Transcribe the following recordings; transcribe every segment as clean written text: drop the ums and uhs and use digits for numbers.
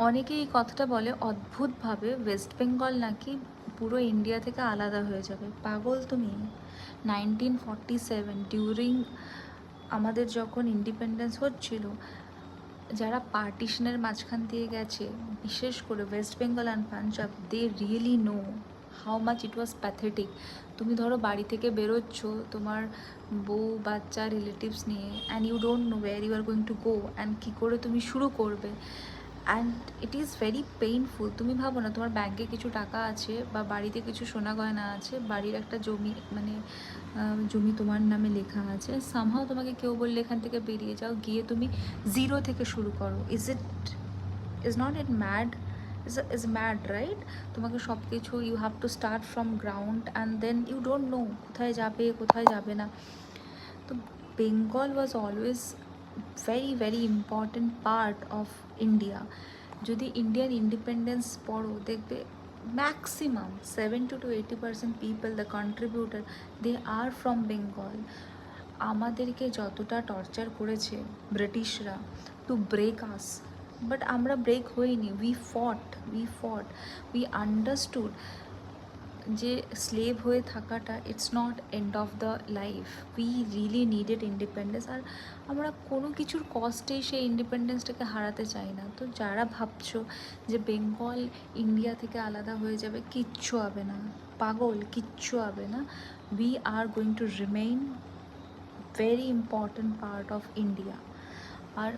অনেকেই এই কথাটা বলে অদ্ভুতভাবে, ওয়েস্ট বেঙ্গল নাকি পুরো ইন্ডিয়া থেকে আলাদা হয়ে যাবে। পাগল তুমি! 1947 ডিউরিং আমাদের যখন ইন্ডিপেন্ডেন্স হচ্ছিল, যারা পার্টিশনের মাঝখান দিয়ে গেছে, বিশেষ করে West Bengal and Punjab, they really know how much it was pathetic. তুমি ধরো বাড়ি থেকে বেরোচ্ছ তোমার বউ বাচ্চা রিলেটিভস নিয়ে, and you don't know where you are going to go, and কী করে তুমি শুরু করবে। And it is very painful. তুমি ভাবো না, তোমার ব্যাংকে কিছু টাকা আছে বা বাড়িতে কিছু সোনা গয়না আছে, বাড়ির একটা জমি, মানে জমি তোমার নামে লেখা আছে, সামহাও তোমাকে কেউ বললে এখান থেকে বেরিয়ে যাও, গিয়ে তুমি জিরো থেকে শুরু করো। Is not it mad? Is mad, right? তোমাকে সব কিছু, you have to start from ground, and then you don't know কোথায় যাবে কোথায় যাবে না। তো Bengal was always very very important part of India. যদি ইন্ডিয়ান ইন্ডিপেন্ডেন্স পড়ো, দেখবে maximum 70 to 80% people, the contributor, they are from Bengal. আমাদেরকে যতটা টর্চার করেছে ব্রিটিশরা টু ব্রেক আস, বাট আমরা ব্রেক হইনি। উই আন্ডারস্টুড যে স্লেভ হয়ে থাকাটা it's not end of the life. We really needed independence. আর আমরা কোনো কিছুর কস্টেই সেই ইন্ডিপেন্ডেন্সটাকে হারাতে চাই না। তো যারা ভাবছো যে বেঙ্গল ইন্ডিয়া থেকে আলাদা হয়ে যাবে, কিচ্ছু হবে না পাগল, কিচ্ছু হবে না। We are going to remain very important part of India. আর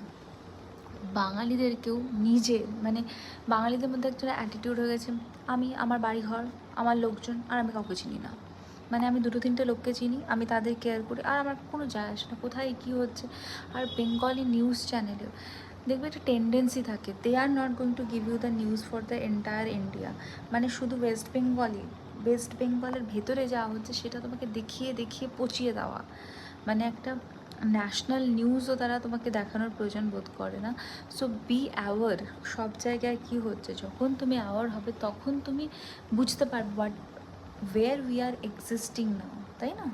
বাঙালিদেরকেও নিজের, মানে বাঙালিদের মধ্যে একটা অ্যাটিটিউড হয়ে গেছে, আমি আমার বাড়িঘর, আমার লোকজন, আর আমি কাউকে চিনি না। মানে আমি দুটো তিনটে লোককে চিনি, আমি তাদের কেয়ার করি, আর আমার কোনো যায় আসে না কোথায় কী হচ্ছে। আর বেঙ্গলি নিউজ চ্যানেলেও দেখবে একটা টেন্ডেন্সি থাকে, they are not going to give you the news for the entire India. মানে শুধু ওয়েস্ট বেঙ্গলের ভেতরে যাওয়া হচ্ছে সেটা তোমাকে দেখিয়ে দেখিয়ে পচিয়ে দেওয়া। মানে একটা ন্যাশনাল নিউজও তারা তোমাকে দেখানোর প্রয়োজন বোধ করে না। সো বি অ্যাওয়ার সব জায়গায় কী হচ্ছে। যখন তুমি অ্যাওয়ার হবে তখন তুমি বুঝতে পারবে what where we are existing now, তাই না?